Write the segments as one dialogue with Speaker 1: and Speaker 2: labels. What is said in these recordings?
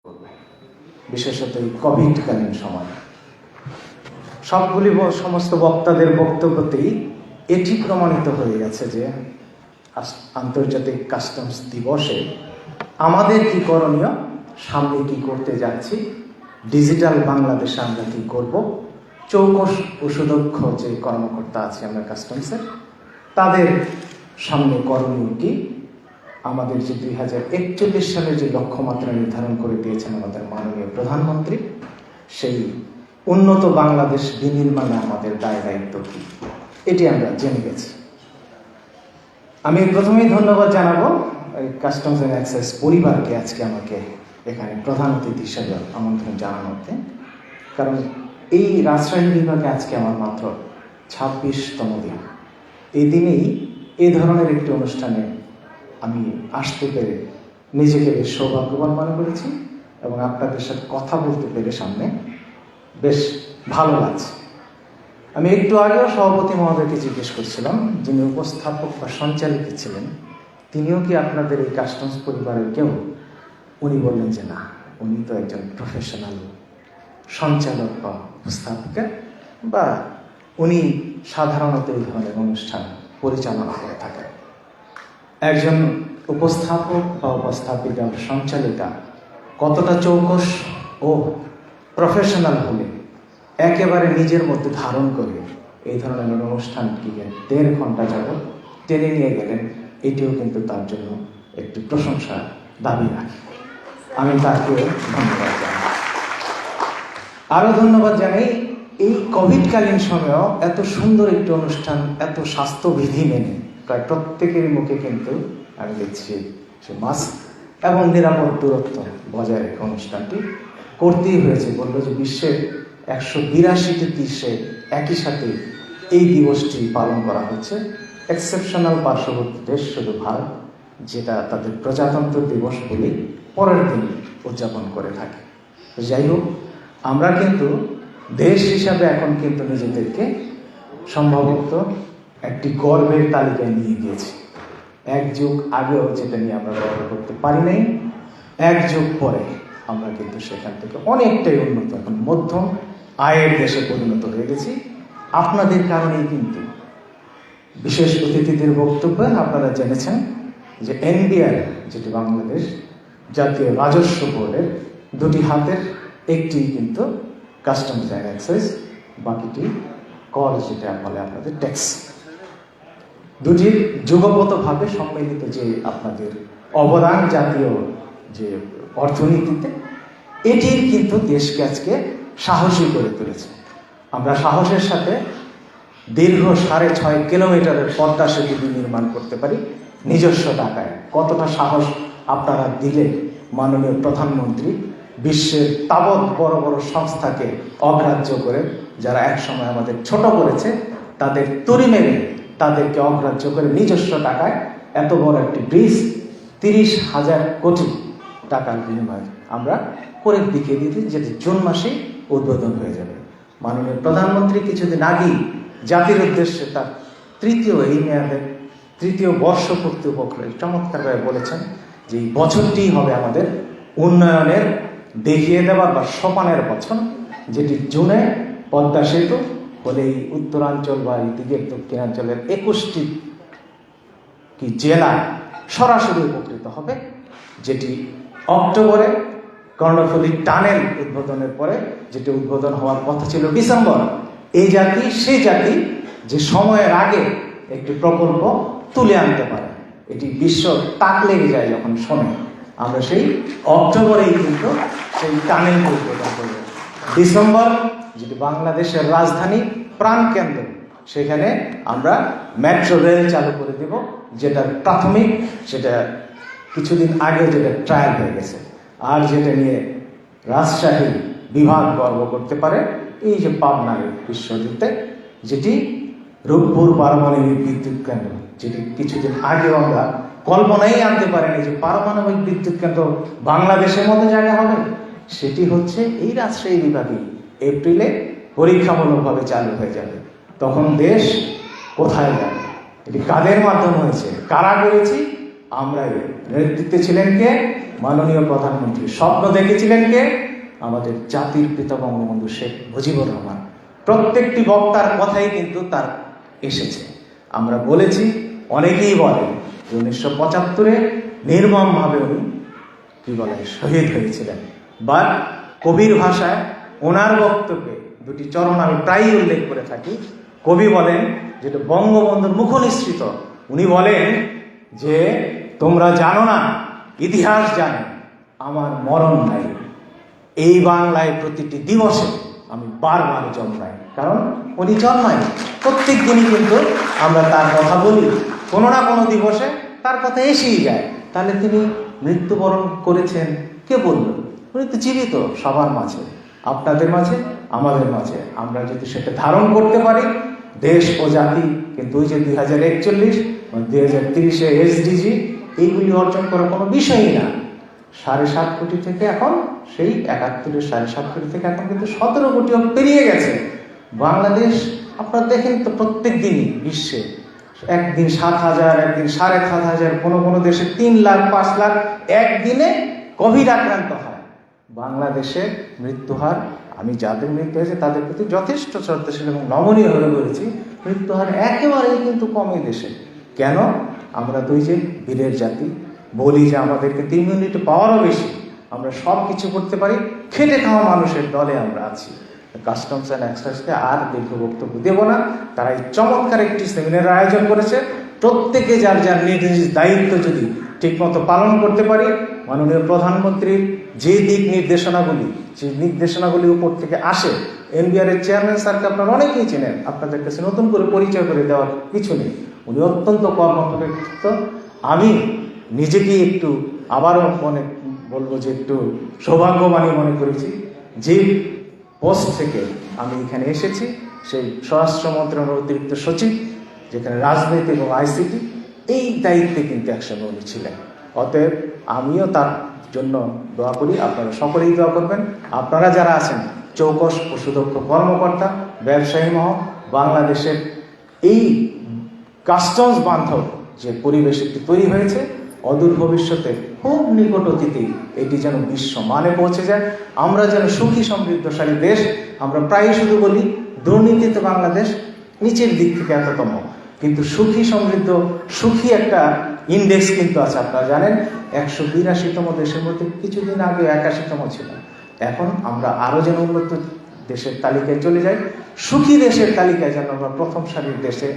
Speaker 1: করবে, বিশেষত এই কোভিডকালীন সময়। সমস্ত বক্তাদের বক্তব্যতেই এটি প্রমাণিত হয়ে গেছে যে আন্তর্জাতিক কাস্টমস দিবসে আমাদের কি করণীয়, সামনে কি করতে যাচ্ছি, ডিজিটাল বাংলাদেশে আমরা কি করব, চৌকস ও সুদক্ষ যে কর্মকর্তা আছে আমরা কাস্টমসের, তাদের সামনে করণীয় কি, আমাদের যে 2041 সালে যে লক্ষ্যমাত্রা নির্ধারণ করে দিয়েছেন আমাদের মাননীয় প্রধানমন্ত্রী, সেই উন্নত বাংলাদেশ বিনির্মাণে আমাদের দায় দায়িত্ব কি, এটি আমরা জেনে গেছি। আমি প্রথমেই ধন্যবাদ জানাবো কাস্টমস অ্যান্ড এক্সাইজ পরিবারকে আজকে আমাকে এখানে প্রধান অতিথি হিসেবে আমন্ত্রণ জানানোতে, কারণ এই রাজশাহী বিভাগে আজকে আমার মাত্র 26তম দিন। এই দিনেই এই ধরনের একটি অনুষ্ঠানে আমি আসতে পেরে নিজেকে বেশ সৌভাগ্যবান মনে করেছি এবং আপনাদের সাথে কথা বলতে পেরে সামনে বেশ ভালো লাগছে। আমি একটু আগেও সভাপতি মহোদয়কে জিজ্ঞেস করছিলাম, যিনি উপস্থাপক বা সঞ্চালিত ছিলেন, তিনিও কি আপনাদের এই কাস্টমস পরিবারের কেউ? উনি বললেন যে না, উনি তো একজন প্রফেশনাল সঞ্চালক বা উপস্থাপকের, বা উনি সাধারণত এই ধরনের অনুষ্ঠান পরিচালনা করে থাকেন। একজন উপস্থাপক বা উপস্থাপিকা সঞ্চালিকা কতটা চৌকস ও প্রফেশনাল হলে একেবারে নিজের মধ্যে ধারণ করে এই ধরনের অনুষ্ঠানটিকে 1.5 ঘন্টা যাবত টেনে নিয়ে গেলেন, এটিও কিন্তু তার জন্য একটি প্রশংসা দাবি রাখে। আমি তাকে ধন্যবাদ জানাই। আরও ধন্যবাদ জানাই এই কোভিডকালীন সময়েও এত সুন্দর একটি অনুষ্ঠান, এত স্বাস্থ্যবিধি মেনে প্রায় প্রত্যেকের মুখে কিন্তু আমি দেখছি সে মাস্ক এবং নিরাপদ দূরত্ব বজায় রেখে অনুষ্ঠানটি করতেই হয়েছে। বললো যে বিশ্বের 182টি দেশে একই সাথে এই দিবসটি পালন করা হচ্ছে। এক্সেপশনাল পার্শ্ববর্তী দেশ শুধু ভারত, যেটা তাদের প্রজাতন্ত্র দিবস বলে পরের দিন উদযাপন করে থাকে। যাই হোক, আমরা কিন্তু দেশ হিসাবে এখন কিন্তু নিজেদেরকে সম্ভবত একটি গর্বের তালিকায় নিয়ে গিয়েছি। 1 যুগ আগেও যেটা নিয়ে আমরা গর্ব করতে পারি নাই, 1 যুগ পরে আমরা কিন্তু সেখান থেকে অনেকটাই উন্নত, এখন মধ্যম আয়ের দেশে পরিণত হয়ে গেছি। আপনাদের কারণেই কিন্তু বিশেষ অতিথিদের বক্তব্যে আপনারা জেনেছেন যে এনবিআর, যেটি বাংলাদেশ জাতীয় রাজস্ব বোর্ডের 2টি হাতের, একটি কিন্তু কাস্টমস অ্যান্ড এক্সাইজ, বাকিটি কর, যেটা বলে আপনাদের ট্যাক্স। 2টির যুগপতভাবে সম্মিলিত যে আপনাদের অবদান জাতীয় যে অর্থনীতিতে, এটির কিন্তু দেশকে আজকে সাহসী করে তুলেছে। আমরা সাহসের সাথে দীর্ঘ 6.5 কিলোমিটারের পদ্মা সেতু নির্মাণ করতে পারি নিজস্ব টাকায়। কতটা সাহস আপনারা দিলে মাননীয় প্রধানমন্ত্রী বিশ্বের তাবৎ বড় বড় সংস্থাকে অগ্রাহ্য করে, যারা একসময় আমাদের ছোট করেছে, তাদের তরি মেরে তাদেরকে অগ্রাহ্য করে নিজস্ব টাকায় এত বড় একটি ব্রিজ 30,000 কোটি টাকার বিনিময়ে আমরা করে দিকে দিয়েছি, যেটি জুন মাসেই উদ্বোধন হয়ে যাবে। মাননীয় প্রধানমন্ত্রী কিছুদিন আগেই জাতির উদ্দেশ্যে তার এই মেয়াদের 3য় বর্ষপূর্তি উপলক্ষে চমৎকারভাবে বলেছেন যে এই বছরটি হবে আমাদের উন্নয়নের দেখিয়ে দেওয়ার বা সোপানের বছর, যেটি জুনে পদ্মা সেতু বলে এই উত্তরাঞ্চল বা এই দিকের দক্ষিণাঞ্চলের 21টি কি জেলা সরাসরি উপকৃত হবে, যেটি অক্টোবরে কর্ণফুলী টানেল উদ্বোধনের পরে, যেটি উদ্বোধন হওয়ার কথা ছিল ডিসেম্বর। এই জাতি সেই জাতি যে সময়ের আগে একটি প্রকল্প তুলে আনতে পারে, এটি বিশ্ব তাক লেগে যায় যখন শোনে। আমরা সেই অক্টোবরেই কিন্তু সেই টানেল উদ্বোধন করব। ডিসেম্বর, যেটি বাংলাদেশের রাজধানী প্রাণকেন্দ্র, সেখানে আমরা মেট্রো রেল চালু করে দেব, যেটা প্রাথমিক, সেটা কিছুদিন আগে যেটা ট্রায়াল হয়ে গেছে। আর যেটা নিয়ে রাজশাহী বিভাগ গর্ব করতে পারে, এই যে পাবনার বিশ্বজিতে, যেটি রূপপুর পারমাণবিক বিদ্যুৎ কেন্দ্র, যেটি কিছুদিন আগেও আমরা কল্পনাই আনতে পারিনি যে পারমাণবিক বিদ্যুৎ কেন্দ্র বাংলাদেশের মধ্যে জায়গা হবে। সেটি হচ্ছে এই রাজশাহী বিভাগে এপ্রিলে পরীক্ষামূলকভাবে চালু হয়ে যাবে। তখন দেশ কোথায় যাবে, এটি কাদের মাধ্যমে হয়েছে, কারা করেছি, আমরাই। নেতৃত্বে ছিলেন কে? মাননীয় প্রধানমন্ত্রী। স্বপ্ন দেখেছিলেন কে? আমাদের জাতির পিতা বঙ্গবন্ধু শেখ মুজিবুর রহমান। প্রত্যেকটি বক্তার কথাই কিন্তু তার এসেছে। আমরা বলেছি, অনেকেই বলে 1975-এ নির্মমভাবে উনি কি বলে শহীদ হয়েছিলেন। বা কবির ভাষায় ওনার বক্তব্যে দুটি চরণ আমি প্রায়ই উল্লেখ করে থাকি। কবি বলেন, যেটা বঙ্গবন্ধুর মুখনিসৃত, উনি বলেন যে তোমরা জানো না, ইতিহাস জানে আমার মরণ নাই, এই বাংলায় প্রতিটি দিবসে আমি বারবার জন্মাই। কারণ উনি জন্মায় প্রত্যেক দিনই, কিন্তু আমরা তার কথা বলি, কোনো না কোনো দিবসে তার কথা এসেই যায়। তাহলে তিনি মৃত্যুবরণ করেছেন কে বলল? উনি তো জীবিত সবার মাঝে, আপনাদের মাঝে, আমাদের মাঝে। আমরা যদি সেটা ধারণ করতে পারি, দেশ ও জাতি কিন্তু ওই যে 2041 2030-এ SDG এইগুলি অর্জন করার কোনো বিষয়ই না। 7.5 কোটি থেকে এখন সেই 71-এর 7.5 কোটি থেকে এখন কিন্তু 17 কোটিও পেরিয়ে গেছে বাংলাদেশ। আপনারা দেখেন তো প্রত্যেক দিনই বিশ্বে একদিন 7,000, একদিন 7,500, কোনো দেশে 3 লাখ 5 লাখ একদিনে কোভিড আক্রান্ত হয়। বাংলাদেশে মৃত্যু হার, আমি যাদের মৃত্যু হয়েছে তাদের প্রতি যথেষ্ট শ্রদ্ধাশীল এবং নমনীয় হয়ে বলেছি, মৃত্যু হার একেবারেই কিন্তু কমে দেশে। কেন? আমরা তো ওই যে বীরের জাতি, বলি যে আমাদেরকে ইমিউনিটি পাওয়ারও বেশি, আমরা সব কিছু করতে পারি, খেটে খাওয়া মানুষের দলে আমরা আছি। কাস্টমস অ্যান্ড এক্সাইজকে আর দীর্ঘ বক্তব্য দেব না। তারা এই চমৎকার একটি সেমিনার আয়োজন করেছে। প্রত্যেকে যার যার নিজ নিজ দায়িত্ব যদি ঠিকমতো পালন করতে পারি, মাননীয় প্রধানমন্ত্রীর যে দিক নির্দেশনাগুলি, যে নির্দেশনাগুলি উপর থেকে আসে, NBR এর চেয়ারম্যান স্যারকে আপনারা অনেকেই চেনেন, আপনাদের কাছে নতুন করে পরিচয় করে দেওয়ার কিছু নেই। উনি অত্যন্ত কর্মব্যস্ত। আমি নিজেকেই একটু আবারও বলবো যে একটু সৌভাগ্যবানই মনে করেছি যে পোস্ট থেকে আমি এখানে এসেছি, সেই স্বরাষ্ট্র মন্ত্রণালয়ের অতিরিক্ত সচিব, যেখানে রাজনীতি এবং ICT এই দায়িত্বে কিন্তু একসঙ্গে উনি ছিলেন। অতএব আমিও তার জন্য দোয়া করি, আপনারা সকলেই দোয়া করবেন। আপনারা যারা আছেন চৌকস ও সুদক্ষ কর্মকর্তা, ব্যবসায়ী মহল, বাংলাদেশের এই কাস্টমস বান্ধব যে পরিবেশ একটি তৈরি হয়েছে, অদূর ভবিষ্যতে খুব নিকট অতীতে এটি যেন বিশ্ব মানে পৌঁছে যায়। আমরা যেন সুখী সমৃদ্ধশালী দেশ। আমরা প্রায়ই শুধু বলি দুর্নীতিতে বাংলাদেশ নিচের দিক থেকে এততম, কিন্তু সুখী সমৃদ্ধ সুখী একটা ইন্ডেক্স কিন্তু আছে। আপনারা জানেন 182তম দেশের মধ্যে কিছুদিন আগে 81তম ছিল। এখন আমরা আরও যেন উন্নত দেশের তালিকায় চলে যাই, সুখী দেশের তালিকায় যেন আমরা প্রথম সারির দেশে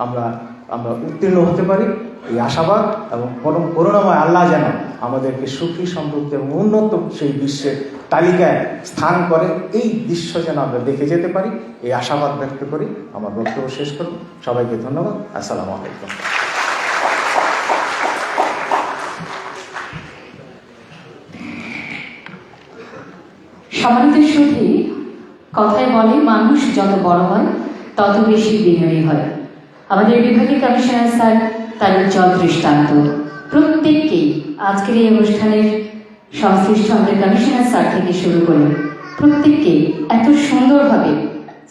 Speaker 1: আমরা উত্তীর্ণ হতে পারি, এই আশাবাদ এবং পরম করুণাময় আল্লাহ যেন আমাদেরকে সুখী সমৃদ্ধ এবং উন্নত সেই বিশ্বের তালিকায় স্থান করে, এই দৃশ্য যেন আমরা দেখে যেতে পারি, এই আশাবাদ ব্যক্ত করি আমার বক্তব্য শেষ করব। সবাইকে ধন্যবাদ। আসসালামু আলাইকুম।
Speaker 2: সম্মানিত সুধী, কথায় বলে মানুষ যত বড় হয় তত বেশি বিনয়ী হয়। আমাদের বিভাগীয় কমিশনার স্যার তার উজ্জ্বল দৃষ্টান্ত। প্রত্যেককেই আজকের এই অনুষ্ঠানের সংশ্লিষ্ট আমাদের কমিশনার স্যার থেকে শুরু করে প্রত্যেককেই এত সুন্দরভাবে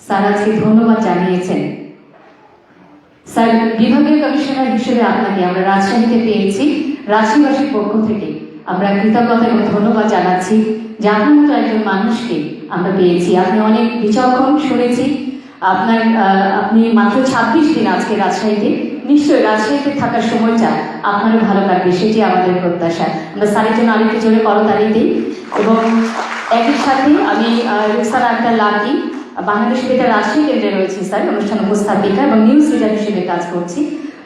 Speaker 2: স্যার আজকে ধন্যবাদ জানিয়েছেন। স্যার, বিভাগীয় কমিশনার হিসেবে আপনাকে আমরা রাজশাহীতে পেয়েছি, রাজশাহীবাসীর পক্ষ থেকে আমরা কৃতজ্ঞতা এবং ধন্যবাদ জানাচ্ছি যে আপনার মতো একজন মানুষকে আমরা পেয়েছি। আপনি অনেক বিচক্ষণ শুনেছি। আপনি মাত্র 26 দিন আজকে রাজশাহীতে, নিশ্চয়ই রাজশাহীতে থাকার সময়টা আপনারও ভালো কাটবে, সেটি আমাদের প্রত্যাশা। আমরা স্যারের জন্য আরেকটু জোরে করতালি দিই। এবং একই সাথে আমি রেসানা আক্তার লাকি, বাংলাদেশ বেতার রাজশাহী কেন্দ্রে রয়েছে স্যার, অনুষ্ঠান উপস্থাপিকা এবং নিউজ রিডার হিসেবে কাজ করছি।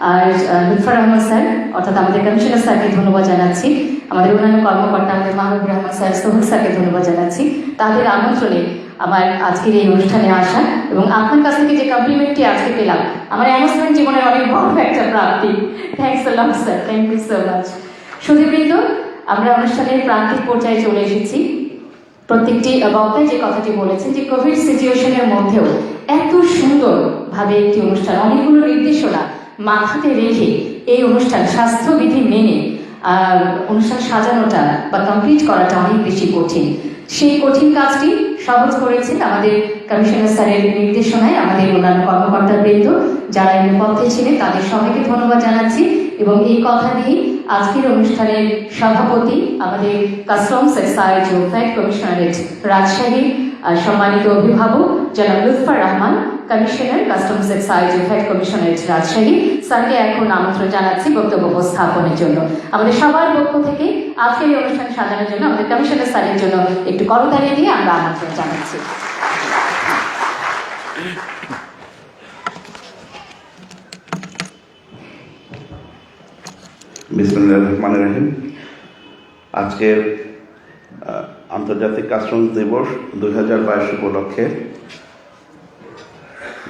Speaker 2: আর লুৎফর রহমান স্যার অর্থাৎ আমাদের কমিশনার স্যারকে ধন্যবাদ জানাচ্ছি। আমাদের অন্যান্য কর্মকর্তা আমাদের মাহবুবুর রহমান স্যার, সোহেল স্যারকে ধন্যবাদ জানাচ্ছি তাদের আমন্ত্রণে আমার আজকের এই অনুষ্ঠানে আসা এবং আপনার কাছ থেকে যে কমপ্লিমেন্টটি আজকে পেলাম, আমার অ্যানাউন্সমেন্ট জীবনের অনেক বড় একটা প্রাপ্তি। Thanks a lot sir, thank you so much. সুধীবৃন্দ, আমরা অনুষ্ঠানের প্রান্তিক পর্যায়ে চলে এসেছি। প্রত্যেকটি বক্তায় যে কথাটি বলেছেন যে কোভিড সিচুয়েশনের মধ্যেও এত সুন্দরভাবে একটি অনুষ্ঠান, অনেকগুলো নির্দেশনা মাথাতে রেখে এই অনুষ্ঠান স্বাস্থ্যবিধি মেনে অনুষ্ঠান সাজানোটা বা কমপ্লিট করাটা অনেক বেশি কঠিন। সেই কঠিন কাজটি সহজ করেছেন আমাদের কমিশনার স্যারের নির্দেশনায় আমাদের অন্যান্য কর্মকর্তাবৃন্দ যারা এই পথে ছিলেন, তাদের সবাইকে ধন্যবাদ জানাচ্ছি। এবং এই কথা নিয়ে আজকের অনুষ্ঠানের সভাপতি আমাদের কাস্টমস এক্সাইজ ও ভ্যাট কমিশনারেট রাজশাহী সম্মানিত অভিভাবক জনাব Lutfor Rahman, commissioner customs excise ও ভ্যাট কমিশনারেট রাজশাহী স্যারকে এখন আমন্ত্রণ জানাচ্ছি বক্তব্য উপস্থাপনের জন্য। আমাদের সবার পক্ষ থেকে আজকের এই অনুষ্ঠান সাজানোর জন্য আমাদের কমিশনার স্যারের জন্য একটু করতালি দিয়ে আমরা আমন্ত্রণ জানাচ্ছি।
Speaker 3: বিসমিল্লাহির রহমানির রহিম। আজকের আন্তর্জাতিক কাস্টমস দিবস 2022 উপলক্ষে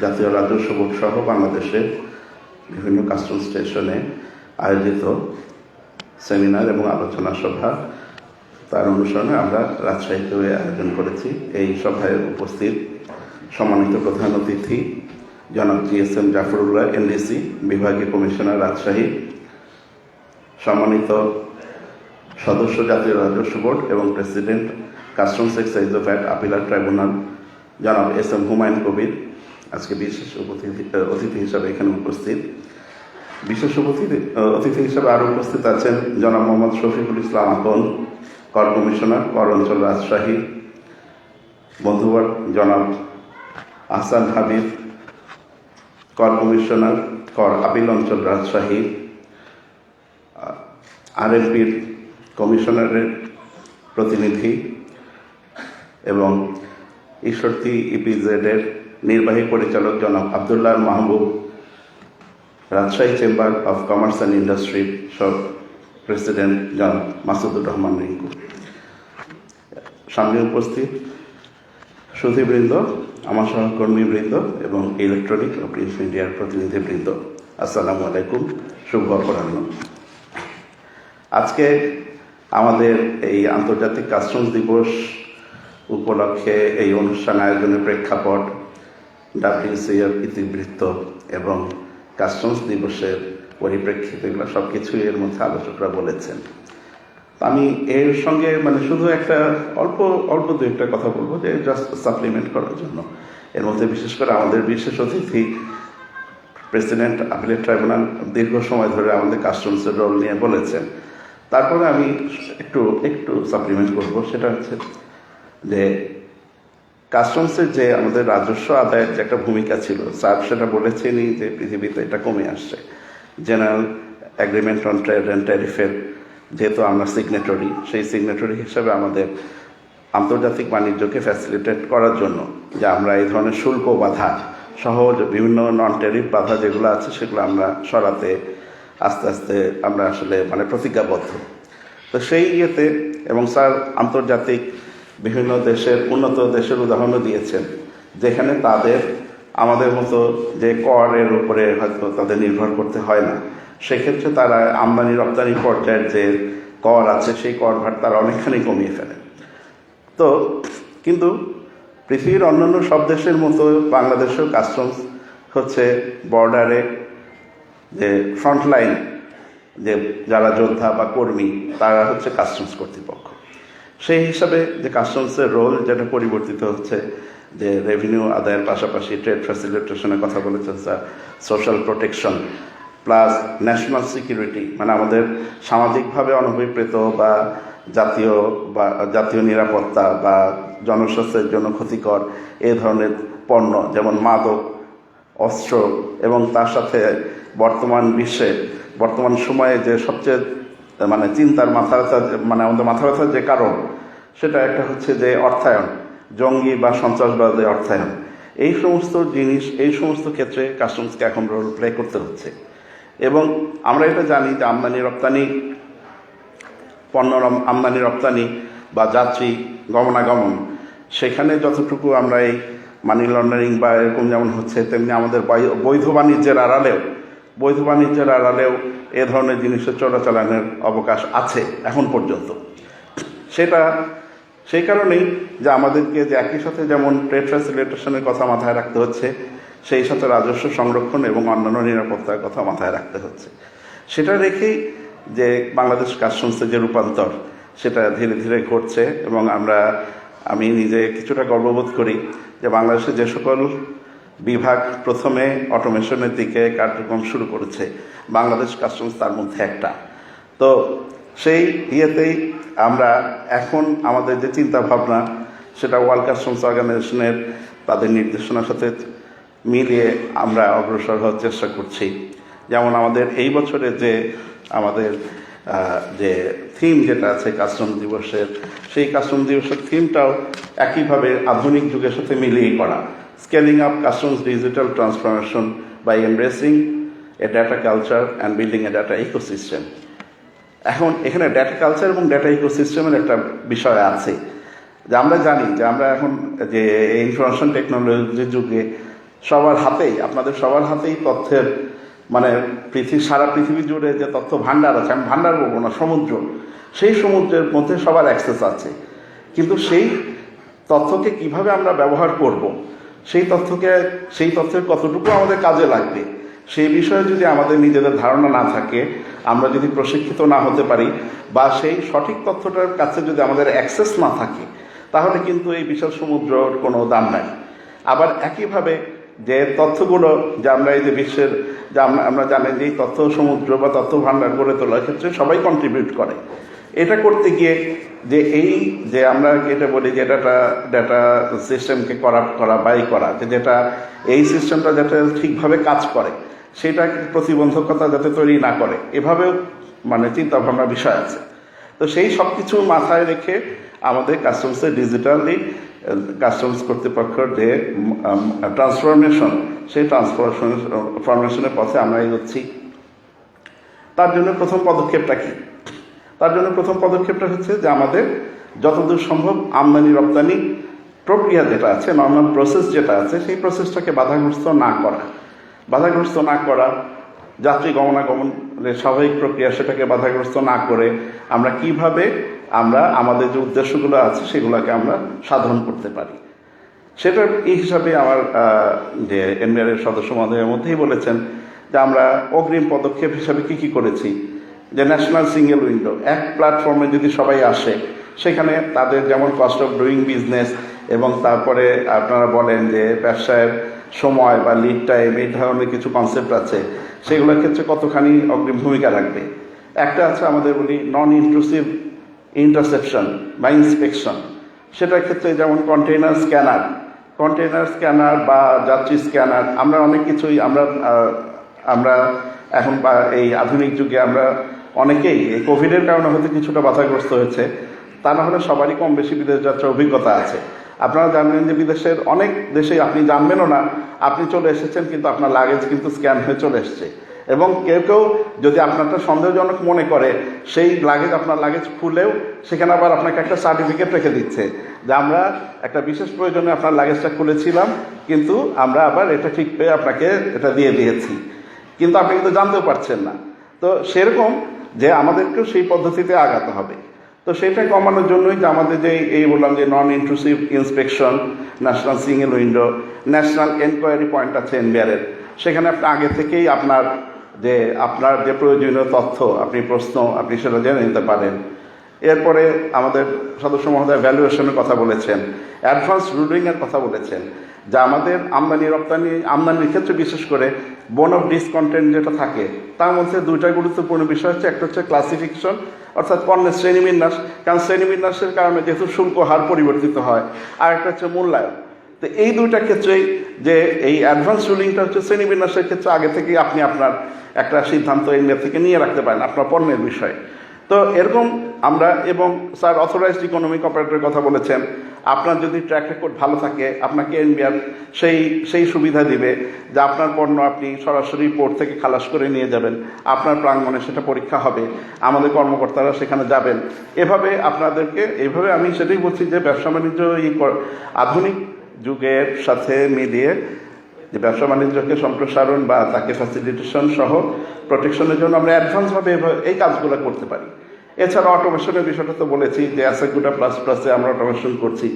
Speaker 3: জাতীয় রাজস্ব বোর্ড সহ বাংলাদেশের বিভিন্ন কাস্টমস স্টেশনে আয়োজিত সেমিনার এবং আলোচনা সভা, তার অনুসরণে আমরা রাজশাহীতে আয়োজন করেছি। এই সভায় উপস্থিত সম্মানিত প্রধান অতিথি জনাব GSM জাফরুল্লাহ, NDC বিভাগীয় কমিশনার রাজশাহী, সম্মানিত সদস্য জাতীয় রাজস্ব বোর্ড এবং প্রেসিডেন্ট কাস্টমস এক্সাইজ ও ভ্যাট আপিলার ট্রাইব্যুনাল জনাব SM হুমায়ুন কবির আজকে বিশেষ অতিথি হিসাবে এখানে উপস্থিত। বিশেষ অতিথি হিসাবে আরও উপস্থিত আছেন জনাব মোহাম্মদ শফিকুল ইসলাম আকন, কর কমিশনার, কর অঞ্চল রাজশাহী, বন্ধুবর জনাব আহসান হাবিব, কর কমিশনার, কর আপিল অঞ্চল রাজশাহী, RLPর কমিশনারের প্রতিনিধি এবং ঈশ্বরদী EPZ-এর নির্বাহী পরিচালক জনাব Abdullah Mahbub, Rajshahi chamber of commerce and industry সব প্রেসিডেন্ট জনাব মাসুদুর রহমান রিঙ্কু, সামনে উপস্থিত সুধীবৃন্দ, আমার সহকর্মীবৃন্দ এবং ইলেকট্রনিক ও প্রিন্ট মিডিয়ার প্রতিনিধিবৃন্দ, আসসালামু আলাইকুম, শুভ অপরাহ্ন। আজকে আমাদের এই আন্তর্জাতিক কাস্টমস দিবস উপলক্ষে এই অনুষ্ঠান আয়োজনের প্রেক্ষাপট, WCF ইতিবৃত্ত এবং কাস্টমস দিবসের পরিপ্রেক্ষিতে এগুলো সব কিছুই এর মধ্যে আলোচকরা বলেছেন। আমি এর সঙ্গে শুধু একটা অল্প দু একটা কথা বলবো, যে জাস্ট সাপ্লিমেন্ট করার জন্য। এর মধ্যে বিশেষ করে আমাদের বিশেষ অতিথি প্রেসিডেন্ট আপিলেট ট্রাইব্যুনাল দীর্ঘ সময় ধরে আমাদের কাস্টমসের রোল নিয়ে বলেছেন। তারপরে আমি একটু সাপ্লিমেন্ট করবো, সেটা হচ্ছে যে কাস্টমসের যে আমাদের রাজস্ব আদায়ের যে একটা ভূমিকা ছিল, স্যার সেটা বলেছেনই যে পৃথিবীতে এটা কমে আসছে। General agreement on trade and ট্যারিফের যেহেতু আমরা সিগনেটরি, সেই সিগনেটরি হিসাবে আমাদের আন্তর্জাতিক বাণিজ্যকে ফ্যাসিলিটেট করার জন্য যে আমরা এই ধরনের শুল্ক বাধা সহজ বিভিন্ন নন ট্যারিফ বাধা যেগুলো আছে সেগুলো আমরা সরাতে আস্তে আস্তে আমরা আসলে প্রতিজ্ঞাবদ্ধ। তো সেই ইয়েতে এবং স্যার আন্তর্জাতিক বিভিন্ন দেশের উন্নত দেশের উদাহরণও দিয়েছেন, যেখানে তাদের আমাদের মতো যে করের উপরে হয়তো তাদের নির্ভর করতে হয় না, সেক্ষেত্রে তারা আমদানি রপ্তানি পর্যায়ের যে কর আছে সেই কর ভার তারা অনেকখানি কমিয়ে ফেলে। তো কিন্তু পৃথিবীর অন্যান্য সব দেশের মতো বাংলাদেশেও কাস্টমস হচ্ছে বর্ডারে যে ফ্রন্টলাইন যে যারা যোদ্ধা বা কর্মী, তারা হচ্ছে কাস্টমস কর্তৃপক্ষ। সেই হিসাবে যে কাস্টমসের রোল যেটা পরিবর্তিত হচ্ছে, যে রেভিনিউ আদায়ের পাশাপাশি ট্রেড ফ্যাসিলিটেশনের কথা বলেছেন sir, social protection plus national security, আমাদের সামাজিকভাবে অনভিপ্রেত বা জাতীয় নিরাপত্তা বা জনস্বাস্থ্যের জন্য ক্ষতিকর এই ধরনের পণ্য যেমন মাদক, অস্ত্র, এবং তার সাথে বর্তমান সময়ে যে সবচেয়ে চিন্তার মাথা ব্যথা আমাদের মাথা ব্যথার যে কারণ, সেটা একটা হচ্ছে যে অর্থায়ন, জঙ্গি বা সন্ত্রাসবাদের অর্থায়ন। এই সমস্ত জিনিস, এই সমস্ত ক্ষেত্রে কাস্টমসকে এখন রোল প্লে করতে হচ্ছে। এবং আমরা এটা জানি যে পণ্য আমদানি রপ্তানি বা যাত্রী গমনাগমন, সেখানে যতটুকু আমরা এই মানি লন্ডারিং বা এরকম যেমন হচ্ছে, তেমনি আমাদের বৈধ বাণিজ্যের আড়ালেও এ ধরনের জিনিসের চোরাচালানের অবকাশ আছে এখন পর্যন্ত। সেই কারণেই যে আমাদেরকে যে একই সাথে যেমন ট্রেড ফ্যাসিলিটেশনের কথা মাথায় রাখতে হচ্ছে, সেই সাথে রাজস্ব সংরক্ষণ এবং অন্যান্য নিরাপত্তার কথা মাথায় রাখতে হচ্ছে। সেটা রেখেই যে বাংলাদেশ কাস্টমসের যে রূপান্তর, সেটা ধীরে ধীরে ঘটছে। এবং আমি নিজে কিছুটা গর্ববোধ করি যে বাংলাদেশে যে সকল বিভাগ প্রথমে অটোমেশনের দিকে কার্যক্রম শুরু করেছে, বাংলাদেশ কাস্টমস তার মধ্যে একটা। তো সেই ইয়েতেই আমরা এখন আমাদের যে চিন্তা ভাবনা সেটা ওয়ার্ল্ড কাস্টমস অর্গানাইজেশনের তাদের নির্দেশনার সাথে মিলিয়ে আমরা অগ্রসর হওয়ার চেষ্টা করছি। যেমন আমাদের এই বছরে যে আমাদের যে থিম যেটা আছে কাস্টমস দিবসের, সেই কাস্টমস দিবসের থিমটাও একইভাবে আধুনিক যুগের সাথে মিলিয়ে করা, scaling up customs digital transformation by embracing a data culture and building a data ecosystem. এখন এখানে ডেটা কালচার এবং ডেটা ইকোসিস্টেমের একটা বিষয় আছে, যে আমরা জানি যে আমরা এখন যে ইনফরমেশন টেকনোলজির যুগে সবার হাতেই, আপনাদের সবার হাতেই তথ্যের মানে সারা পৃথিবী জুড়ে যে তথ্য ভাণ্ডার আছে, আমি ভাণ্ডার বলবো না, সমুদ্র, সেই সমুদ্রের মধ্যে সবার অ্যাক্সেস আছে। কিন্তু সেই তথ্যকে কিভাবে আমরা ব্যবহার করব, সেই তথ্যের কতটুকু আমাদের কাজে লাগবে, সেই বিষয়ে যদি আমাদের নিজেদের ধারণা না থাকে, আমরা যদি প্রশিক্ষিত না হতে পারি, বা সেই সঠিক তথ্যটার কাছে যদি আমাদের অ্যাক্সেস না থাকে, তাহলে কিন্তু এই বিশাল সমুদ্রর কোনো দাম নাই। আবার একইভাবে যে তথ্যগুলো যে আমরা এই যে বিশ্বের যে আমরা জানেন যে এই তথ্য সমুদ্র বা তথ্য ভাণ্ডার গড়ে তোলার ক্ষেত্রে সবাই কন্ট্রিবিউট করে। এটা করতে গিয়ে যে এই যে আমরা এটা বলি যে ডেটা সিস্টেমকে করাপ্ট করা, বাই করা, যেটা এই সিস্টেমটা যাতে ঠিকভাবে কাজ করে, সেটা প্রতিবন্ধকতা যাতে তৈরি না করে, এভাবেও মানে চিন্তা ভাবনার বিষয় আছে। তো সেই সব কিছু মাথায় রেখে আমাদের কাস্টমসের ডিজিটালি কাস্টমস কর্তৃপক্ষের যে ট্রান্সফরমেশন, সেই ট্রান্সফরমেশনের পথে আমরা এগোচ্ছি। তার জন্য প্রথম পদক্ষেপটা কি? তার জন্য প্রথম পদক্ষেপটা হচ্ছে যে আমাদের যতদূর সম্ভব আমদানি রপ্তানি প্রক্রিয়া যেটা আছে, নর্মাল প্রসেস যেটা আছে, সেই প্রসেসটাকে বাধাগ্রস্ত না করা, যাত্রী গমনাগমনের স্বাভাবিক প্রক্রিয়া সেটাকে বাধাগ্রস্ত না করে আমরা কিভাবে আমরা আমাদের যে উদ্দেশ্যগুলো আছে সেগুলোকে আমরা সাধন করতে পারি, সেটার এই হিসাবে আমার যে এনবিআরের সদস্য মহোদয়ের মধ্যেই বলেছেন যে আমরা অগ্রিম পদক্ষেপ হিসাবে কি করেছি, যে ন্যাশনাল সিঙ্গেল উইন্ডো, এক প্ল্যাটফর্মে যদি সবাই আসে, সেখানে তাদের যেমন কস্ট অফ ডুইং বিজনেস এবং তারপরে আপনারা বলেন যে ব্যবসায়ের সময় বা লিড টাইম, এই ধরনের কিছু কনসেপ্ট আছে, সেগুলোর ক্ষেত্রে কতখানি অগ্রিম ভূমিকা রাখবে। একটা আছে আমাদের বলি নন ইন্ট্রুসিভ ইন্টারসেপশন বা ইন্সপেকশন, সেটার ক্ষেত্রে যেমন কন্টেইনার স্ক্যানার বা যাত্রী স্ক্যানার, আমরা অনেক কিছুই আমরা এখন এই আধুনিক যুগে আমরা অনেকেই এই কোভিডের কারণে হয়তো কিছুটা বাধাগ্রস্ত হয়েছে, তা না হলে সবারই কম বেশি বিদেশ যাত্রার অভিজ্ঞতা আছে। আপনারা জানবেন যে বিদেশের অনেক দেশে আপনি জানবেনও না, আপনি চলে এসেছেন কিন্তু আপনার লাগেজ কিন্তু স্ক্যান হয়ে চলে এসছে, এবং কেউ যদি আপনারটা সন্দেহজনক মনে করে, সেই আপনার লাগেজ খুলেও সেখানে আবার আপনাকে একটা সার্টিফিকেট রেখে দিচ্ছে যে আমরা একটা বিশেষ প্রয়োজনে আপনার লাগেজটা খুলেছিলাম, কিন্তু আমরা আবার এটা ঠিক পেয়ে আপনাকে এটা দিয়ে দিয়েছি, কিন্তু আপনি কিন্তু জানতেও পারছেন না। তো সেরকম যে আমাদেরকেও সেই পদ্ধতিতে আগাতে হবে। তো সেটা কমানোর জন্যই যে আমাদের যে এই বললাম যে non intrusive inspection, national single window, national enquiry point আছে এনবিআরের, সেখানে আপনি আগে থেকেই আপনার যে প্রয়োজনীয় তথ্য, আপনি সেটা জেনে নিতে পারেন। এরপরে আমাদের সদস্য মহোদয় ভ্যালুয়েশনের কথা বলেছেন, অ্যাডভান্স রুলিংয়ের কথা বলেছেন, যা আমাদের আমদানির ক্ষেত্রে বিশেষ করে বোন অফ ডিসকন্টেন্ট যেটা থাকে, তার মধ্যে দুইটা গুরুত্বপূর্ণ বিষয় হচ্ছে, একটা হচ্ছে ক্লাসিফিকেশন, অর্থাৎ পণ্যের শ্রেণীবিন্যাস, কারণ শ্রেণীবিন্যাসের কারণে যেহেতু শুল্ক হার পরিবর্তিত হয়, আর একটা হচ্ছে মূল্যায়ন। তো এই দুইটা ক্ষেত্রেই যে এই অ্যাডভান্স রুলিংটা হচ্ছে শ্রেণীবিন্যাসের ক্ষেত্রে আগে থেকেই আপনি আপনার একটা সিদ্ধান্ত এনবিআর থেকে নিয়ে রাখতে পারেন আপনার পণ্যের বিষয়ে। তো এরকম আমরা, এবং স্যার অথরাইজড ইকোনমিক অপারেটরের কথা বলেছেন, আপনার যদি ট্র্যাক রেকর্ড ভালো থাকে আপনাকে এনবিআর সেই সুবিধা দিবে যে আপনার পণ্য আপনি সরাসরি পোর্ট থেকে খালাস করে নিয়ে যাবেন, আপনার প্রাঙ্গণে সেটা পরীক্ষা হবে, আমাদের কর্মকর্তারা সেখানে যাবেন। এইভাবে আমি সেটাই বলছি যে ব্যবসা বাণিজ্য এই আধুনিক যুগের সাথে মিলিয়ে যে ব্যবসা বাণিজ্যকে সম্প্রসারণ বা তাকে ফ্যাসিলিটেশন সহ প্রোটেকশনের জন্য আমরা অ্যাডভান্সভাবে এই কাজগুলো করতে পারি। এছাড়া অটোমেশনের বিষয়টা তো বলেছি যে অ্যাসেগুডা প্লাসে আমরা অটোমেশন করছি,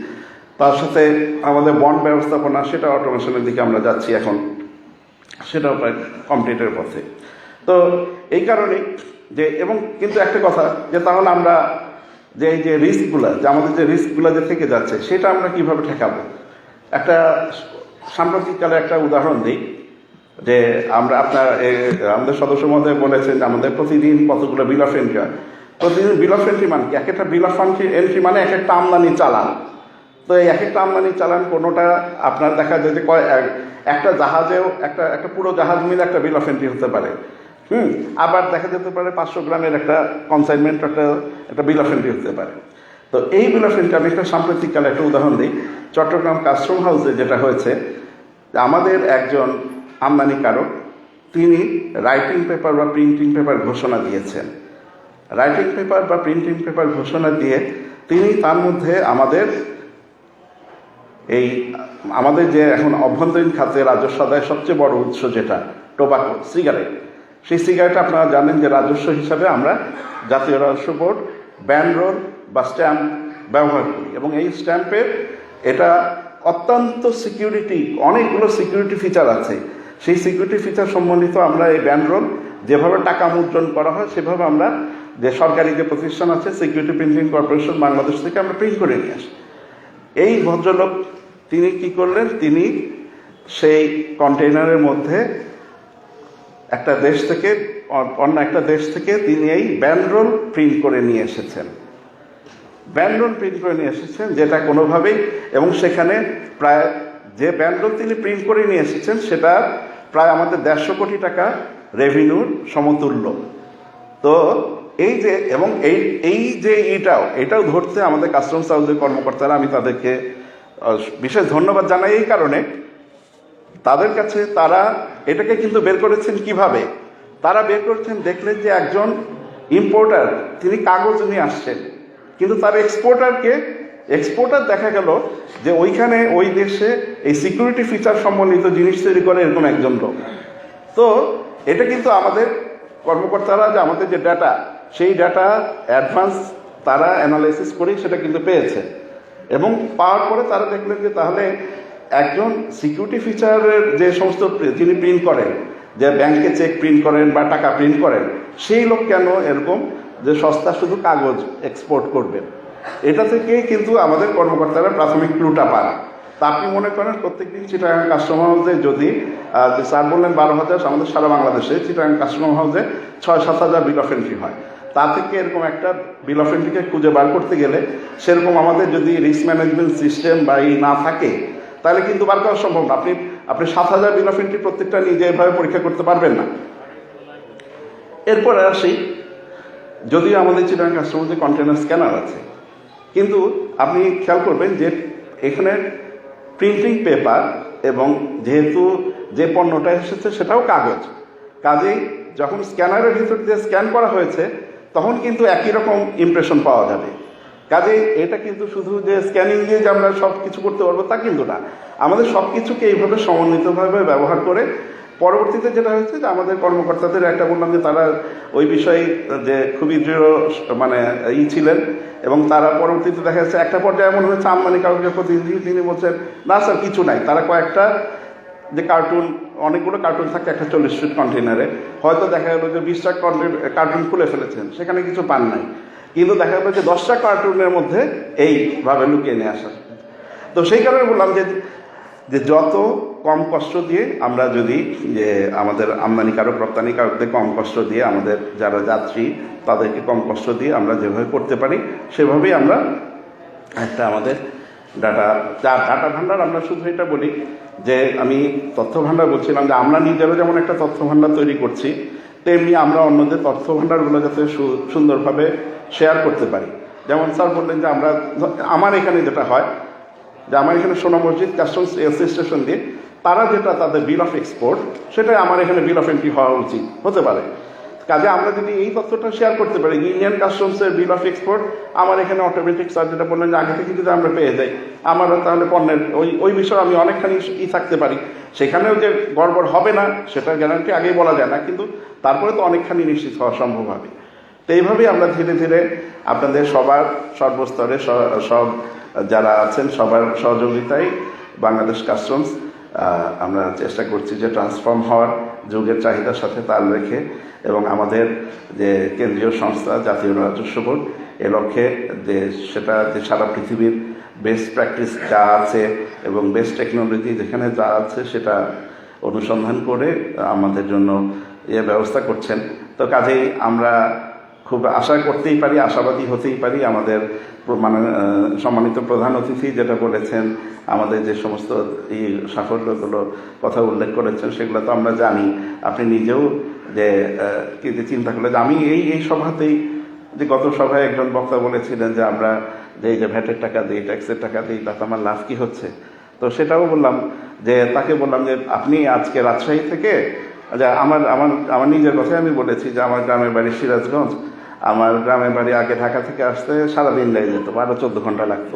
Speaker 3: তার সাথে আমাদের বন্ড ব্যবস্থাপনা, সেটা অটোমেশনের দিকে আমরা যাচ্ছি এখন, সেটাও প্রায় কমপ্লিটের পথে। তো এই কারণে যে, এবং কিন্তু একটা কথা যে তাহলে আমরা যে এই যে রিস্কগুলো, যে আমাদের যে রিস্কগুলো যে থেকে যাচ্ছে, সেটা আমরা কিভাবে ঠেকাবো। একটা সাম্প্রতিককালে একটা উদাহরণ দিই, যে আমরা আমাদের সদস্য মহোদয় বলেছেন যে আমাদের প্রতিদিন কতগুলো বিল অফ এন্ট্রি হয়। প্রতিদিন বিল অফ এন্ট্রি মানে কি, এক একটা বিল অফ এন্ট্রি মানে এক একটা আমদানি চালান। তো এই এক একটা আমদানি চালান কোনোটা আপনার দেখা যায় যে একটা জাহাজেও একটা পুরো জাহাজ মিলে একটা বিল অফ এন্ট্রি হতে পারে। আবার দেখা যেতে পারে 500 গ্রামের একটা কনসাইনমেন্ট একটা বিল অফ এন্ট্রি হতে পারে। তো এই বিল অফ এন্ট্রি আমি একটা সাম্প্রতিককালে একটা উদাহরণ দিই। চট্টগ্রাম কাস্টম হাউসে যেটা হয়েছে, আমাদের একজন আমদানিকারক তিনি রাইটিং পেপার বা প্রিন্টিং পেপার ঘোষণা দিয়েছেন। রাইটিং পেপার বা প্রিন্টিং পেপার ঘোষণা দিয়ে তিনি তার মধ্যে আমাদের যে এখন অভ্যন্তরীণ খাতে রাজস্ব আদায়ের সবচেয়ে বড় উৎস যেটা টোবাকো, সিগারেট, সেই সিগারেট আপনারা জানেন যে রাজস্ব হিসাবে আমরা জাতীয় রাজস্ব বোর্ড ব্যান্ড রোল বা স্ট্যাম্প ব্যবহার করি, এবং এই স্ট্যাম্পের এটা অত্যন্ত অনেকগুলো সিকিউরিটি ফিচার আছে। সেই সিকিউরিটি ফিচার সম্বন্ধিত আমরা এই ব্যান্ড রোল যেভাবে টাকা মুদ্রণ করা হয় সেভাবে আমরা যে সরকারি যে প্রতিষ্ঠান আছে সিকিউরিটি প্রিন্টিং কর্পোরেশন বাংলাদেশ থেকে আমরা প্রিন্ট করে নিয়ে আসি। এই ভদ্রলোক তিনি কি করলেন, তিনি সেই কন্টেইনারের মধ্যে একটা দেশ থেকে অন্য একটা দেশ থেকে তিনি এই ব্যান্ড রোল প্রিন্ট করে নিয়ে এসেছেন। ব্যান্ড রোল প্রিন্ট করে নিয়ে এসেছেন যেটা কোনোভাবেই, এবং সেখানে প্রায় যে ব্যান্ড রোল তিনি প্রিন্ট করে নিয়ে এসেছেন সেটা প্রায় আমাদের 150 কোটি টাকা রেভিনিউর সমতুল্য। তো এই যে এবং এই যে এটাও ধরতে আমাদের কাস্টমস হাউসের কর্মকর্তারা, আমি তাদেরকে বিশেষ ধন্যবাদ জানাই এই কারণে, তাদের কাছে তারা এটাকে কিন্তু বের করেছেন কিভাবে। তারা বের করেছেন, দেখলেন যে একজন ইম্পোর্টার তিনি কাগজ নিয়ে আসছেন, কিন্তু তার এক্সপোর্টার দেখা গেল যে ওই দেশে এই সিকিউরিটি ফিচার সম্বন্ধিত জিনিস তৈরি করে এরকম একজন লোক। তো এটা কিন্তু আমাদের কর্মকর্তারা যে আমাদের যে ডাটা, সেই ডাটা অ্যাডভান্স তারা অ্যানালাইসিস করেই সেটা কিন্তু পেয়েছে, এবং পাওয়ার পরে তারা দেখলেন যে তাহলে একজন সিকিউরিটি ফিচারের যে সমস্ত যিনি প্রিন্ট করেন, যে ব্যাংকে চেক প্রিন্ট করেন বা টাকা প্রিন্ট করেন, সেই লোক কেন এরকম যে সস্তা শুধু কাগজ এক্সপোর্ট করবেন। এটা থেকে কিন্তু আমাদের কর্মকর্তারা প্রাথমিক ক্লুটা পান। তা আপনি মনে করেন প্রত্যেকদিন চিটাগাং কাস্টম হাউসে যদি স্যার বললেন 12,000, আমাদের সারা বাংলাদেশে চিটাগাং কাস্টম হাউসে 6-7 হাজার বিল অফ এন্ট্রি হয়। তা থেকে এরকম একটা বিল অফ এন্ট্রিকে খুঁজে বার করতে গেলে সেরকম আমাদের যদি রিস্ক ম্যানেজমেন্ট সিস্টেম বা না থাকে তাহলে কিন্তু বার করা সম্ভব না। আপনি 7,000 বিল অফ এন্ট্রি প্রত্যেকটা নিজে এভাবে পরীক্ষা করতে পারবেন না। এরপরে আসি, যদিও আমাদের চিটাগাং কাস্টম হাউসে কন্টেনার স্ক্যানার আছে, কিন্তু আপনি খেয়াল করবেন যে এখানে প্রিন্টিং পেপার এবং যেহেতু যে পণ্যটা এসেছে সেটাও কাজেই যখন স্ক্যানারের ভিতর দিয়ে স্ক্যান করা হয়েছে তখন কিন্তু একই রকম ইমপ্রেশন পাওয়া যাবে। কাজেই এটা কিন্তু শুধু যে স্ক্যানিং দিয়ে যে আমরা সব কিছু করতে পারবো তা কিন্তু না, আমাদের সব কিছুকে এইভাবে সমন্বিতভাবে ব্যবহার করে পরবর্তীতে যেটা হয়েছে যে আমাদের কর্মকর্তাদের একটা বললাম যে তারা ওই বিষয়ে যে খুবই দৃঢ় ছিলেন, এবং তারা পরবর্তীতে দেখা যাচ্ছে একটা পর্যায়ে এমন হয়েছে আমদানিকারকের প্রতিনিধি তিনি বলছেন না স্যার কিছু নাই, তারা কয়েকটা যে অনেকগুলো কার্টুন থাকে একটা 40 ফিট কন্টেনারে, হয়তো দেখা গেল যে 20টা কার্টুন খুলে ফেলেছেন, সেখানে কিছু পান নাই, কিন্তু দেখা গেল যে 10টা কার্টুনের মধ্যে এইভাবে লুকিয়ে নিয়ে আসা। তো সেই কারণে বললাম যে যত কম কষ্ট দিয়ে আমরা যদি যে আমাদের আমদানিকারক রপ্তানিকারকদের কম কষ্ট দিয়ে, আমাদের যারা যাত্রী তাদেরকে কম কষ্ট দিয়ে আমরা যেভাবে করতে পারি সেভাবেই আমরা একটা আমাদের ডাটা ভান্ডার, আমরা শুধু এটা বলি যে আমি তথ্য ভান্ডার বলছিলাম যে আমরা নিজেরা যেমন একটা তথ্য ভান্ডার তৈরি করছি, তেমনি আমরা অন্যদের তথ্য ভান্ডারগুলো যাতে সুন্দরভাবে শেয়ার করতে পারি। যেমন স্যার বললেন যে আমার এখানে যেটা হয় যে আমার এখানে সোনা মসজিদ কাস্টমস এসি স্টেশন দিয়ে তারা যেটা তাদের বিল অফ এক্সপোর্ট, সেটাই আমার এখানে বিল অফ এন্ট্রি হওয়া উচিত হতে পারে। কাজে আমরা যদি এই তথ্যটা শেয়ার করতে পারি, ইন্ডিয়ান কাস্টমসের বিল অফ এক্সপোর্ট আমার এখানে অটোমেটিক স্যার যেটা বললেন যে আগে থেকে যদি আমরা পেয়ে যাই, আমারও তাহলে পণ্যের ওই বিষয়ে আমি অনেকখানি থাকতে পারি। সেখানেও যে গড়বড় হবে না সেটার গ্যারান্টি আগেই বলা যায় না, কিন্তু তারপরে তো অনেকখানি নিশ্চিত হওয়া সম্ভব হবে। তো এইভাবেই আমরা ধীরে ধীরে আপনাদের সবার সর্বস্তরে সব যারা আছেন সবার সহযোগিতায় বাংলাদেশ কাস্টমস আমরা চেষ্টা করছি যে ট্রান্সফর্ম হওয়ার, যুগের চাহিদার সাথে তাল রেখে, এবং আমাদের যে কেন্দ্রীয় সংস্থা জাতীয় রাজস্ব বোর্ড এ লক্ষ্যে সেটা যে সারা পৃথিবীর বেস্ট প্র্যাকটিস যা আছে এবং বেস্ট টেকনোলজি যেখানে যা আছে সেটা অনুসন্ধান করে আমাদের জন্য ব্যবস্থা করছেন। তো কাজেই আমরা খুব আশা করতেই পারি, আশাবাদী হতেই পারি। আমাদের মানে সম্মানিত প্রধান অতিথি যেটা বলেছেন, আমাদের যে সমস্ত এই সাফল্যগুলো কথা উল্লেখ করেছেন, সেগুলো তো আমরা জানি। আপনি নিজেও যে কিন্তু চিন্তা করলে যে আমি এই সভাতেই, যে গত সভায় একজন বক্তা বলেছিলেন যে আমরা যে ভ্যাটের টাকা দিই, ট্যাক্সের টাকা দিই, তাতে আমার লাভ কি হচ্ছে। তো সেটাও বললাম যে তাকে বললাম যে আপনি আজকে রাজশাহী থেকে, যে আমার নিজের কথাই আমি বলেছি যে আমার গ্রামের বাড়ি সিরাজগঞ্জ, আমার গ্রামের বাড়ি আগে ঢাকা থেকে আসতে সারাদিন লেগে যেত, 12-14 ঘন্টা লাগতো।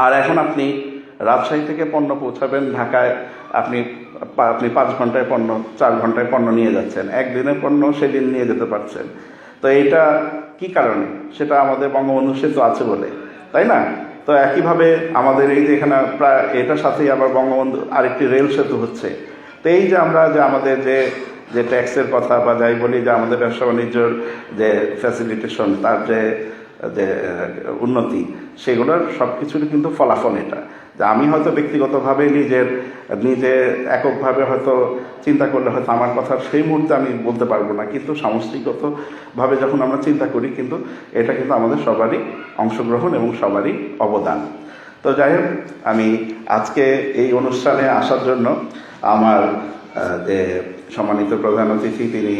Speaker 3: আর এখন আপনি রাজশাহী থেকে পণ্য পৌঁছাবেন ঢাকায়, আপনি 5 ঘন্টায় পণ্য, 4 ঘন্টায় পণ্য নিয়ে যাচ্ছেন, একদিনের পণ্য সেদিন নিয়ে যেতে পারছেন। তো এইটা কি কারণে? সেটা আমাদের বঙ্গবন্ধু সেতু আছে বলে, তাই না? তো একইভাবে আমাদের এই যে এখানে প্রায় এটার সাথেই আবার বঙ্গবন্ধু আরেকটি রেল সেতু হচ্ছে। তো এই যে আমরা যে আমাদের যে ট্যাক্সের কথা বা যাই বলি, যে আমাদের ব্যবসা বাণিজ্যর যে ফ্যাসিলিটেশন, তার যে উন্নতি, সেগুলোর সব কিছুরই কিন্তু ফলাফল এটা। যে আমি হয়তো ব্যক্তিগতভাবে নিজে এককভাবে হয়তো চিন্তা করলে হয়তো আমার কথা সেই মুহূর্তে আমি বলতে পারবো না, কিন্তু সামষ্টিকগতভাবে যখন আমরা চিন্তা করি, কিন্তু এটা কিন্তু আমাদের সবারই অংশগ্রহণ এবং সবারই অবদান। তো যাই হোক, আমি আজকে এই অনুষ্ঠানে আসার জন্য আমার যে সম্মানিত প্রধান অতিথি, তিনি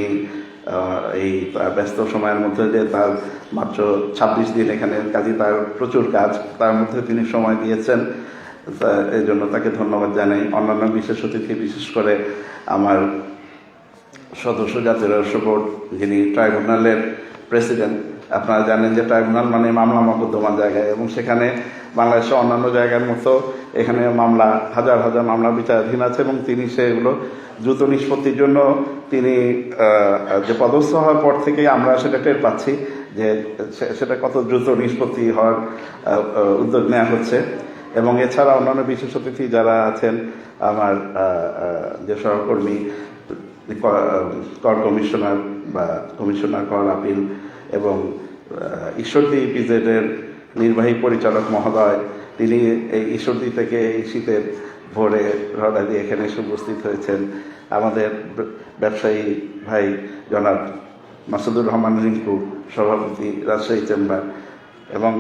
Speaker 3: এই ব্যস্ত সময়ের মধ্যে যে তার মাত্র 26 দিন এখানে, কাজে তার প্রচুর কাজ, তার মধ্যে তিনি সময় দিয়েছেন, এই জন্য তাকে ধন্যবাদ জানাই। অন্যান্য বিশেষ অতিথি, বিশেষ করে আমার সদস্য জাতীয় রাজস্ব বোর্ড, যিনি ট্রাইব্যুনালের প্রেসিডেন্ট। আপনারা জানেন যে ট্রাইব্যুনাল মানে মামলা মোকদ্দমার জায়গায়, এবং সেখানে বাংলাদেশের অন্যান্য জায়গার মতো এখানে মামলা, হাজার হাজার মামলা বিচারাধীন আছে, এবং তিনি সেগুলো দ্রুত নিষ্পত্তির জন্য তিনি যে পদস্থ হওয়ার পর থেকেই আমরা সেটা টের পাচ্ছি যে সেটা কত দ্রুত নিষ্পত্তি হওয়ার উদ্যোগ নেওয়া হচ্ছে। এবং এছাড়া অন্যান্য বিশেষ অতিথি যারা আছেন, আমার যে সহকর্মী কর কমিশনার বা কমিশনার কর আপিল, এবং ঈশ্বরদী ইপিজেডের নির্বাহী পরিচালক মহোদয়, তিনি এই ঈশ্বরদী থেকে এই শীতের ভোরে রওনা দিয়ে এখানে এসে উপস্থিত হয়েছেন। আমাদের ব্যবসায়ী ভাই জনাব মাসুদুর রহমান রিঙ্কু, সভাপতি রাজশাহী চেম্বার, এবং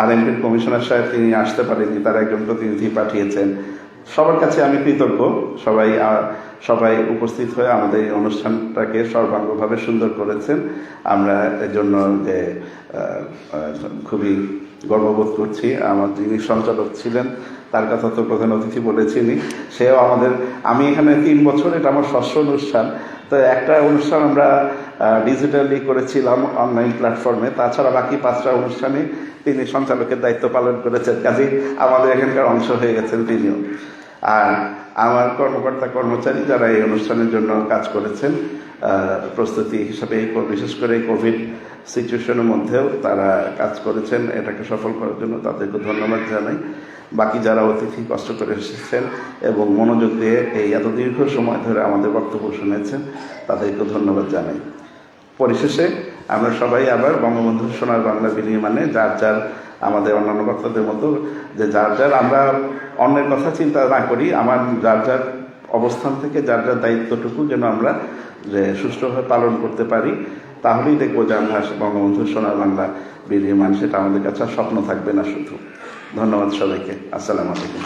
Speaker 3: আরএমপির কমিশনার সাহেব, তিনি আসতে পারেননি, তার একজন প্রতিনিধি পাঠিয়েছেন। সবার কাছে আমি কৃতজ্ঞ। সবাই উপস্থিত হয়ে আমাদের এই অনুষ্ঠানটাকে সর্বাঙ্গভাবে সুন্দর করেছেন। আমরা এর জন্য যে খুবই গর্ববোধ করছি। যিনি সঞ্চালক ছিলেন, তার কথা তো প্রধান অতিথি বলেছিনি, সেও আমি এখানে 3 বছর, এটা আমার ষষ্ঠ অনুষ্ঠান। তো একটা অনুষ্ঠান আমরা ডিজিটালি করেছিলাম অনলাইন প্ল্যাটফর্মে, তাছাড়া বাকি 5টা অনুষ্ঠানে তিনি সঞ্চালকের দায়িত্ব পালন করেছেন, কাজেই আমাদের এখানকার অংশ হয়ে গেছেন তিনিও। আর আমার কর্মকর্তা কর্মচারী যারা এই অনুষ্ঠানের জন্য কাজ করেছেন প্রস্তুতি হিসাবে, বিশেষ করে কোভিড সিচুয়েশনের মধ্যেও তারা কাজ করেছেন এটাকে সফল করার জন্য, তাদেরকে ধন্যবাদ জানাই। বাকি যারা অতিথি কষ্ট করে এসেছেন এবং মনোযোগ দিয়ে এই এত দীর্ঘ সময় ধরে আমাদের বক্তব্য শুনেছেন, তাদেরকে ধন্যবাদ জানাই। পরিশেষে আমরা সবাই আবার বঙ্গবন্ধুর সোনার বাংলা বিনির্মাণে যার আমাদের অন্যান্য বক্তাদের মতো যে যার আমরা অন্যের কথা চিন্তা না করি, আমার যার অবস্থান থেকে যার দায়িত্বটুকু যেন আমরা যে সুষ্ঠুভাবে পালন করতে পারি, তাহলেই দেখবো যে আমরা বঙ্গবন্ধুর সোনার বাংলা বিনির্মাণ, সেটা আমাদের কাছে স্বপ্ন থাকবে না শুধু। ধন্যবাদ সবাইকে। আসসালামু আলাইকুম।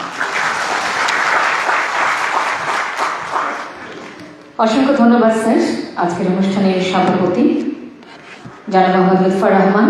Speaker 2: অসংখ্য ধন্যবাদ স্যার। আজকের অনুষ্ঠানের সভাপতি জনাব মোহাম্মদ লুৎফর রহমান।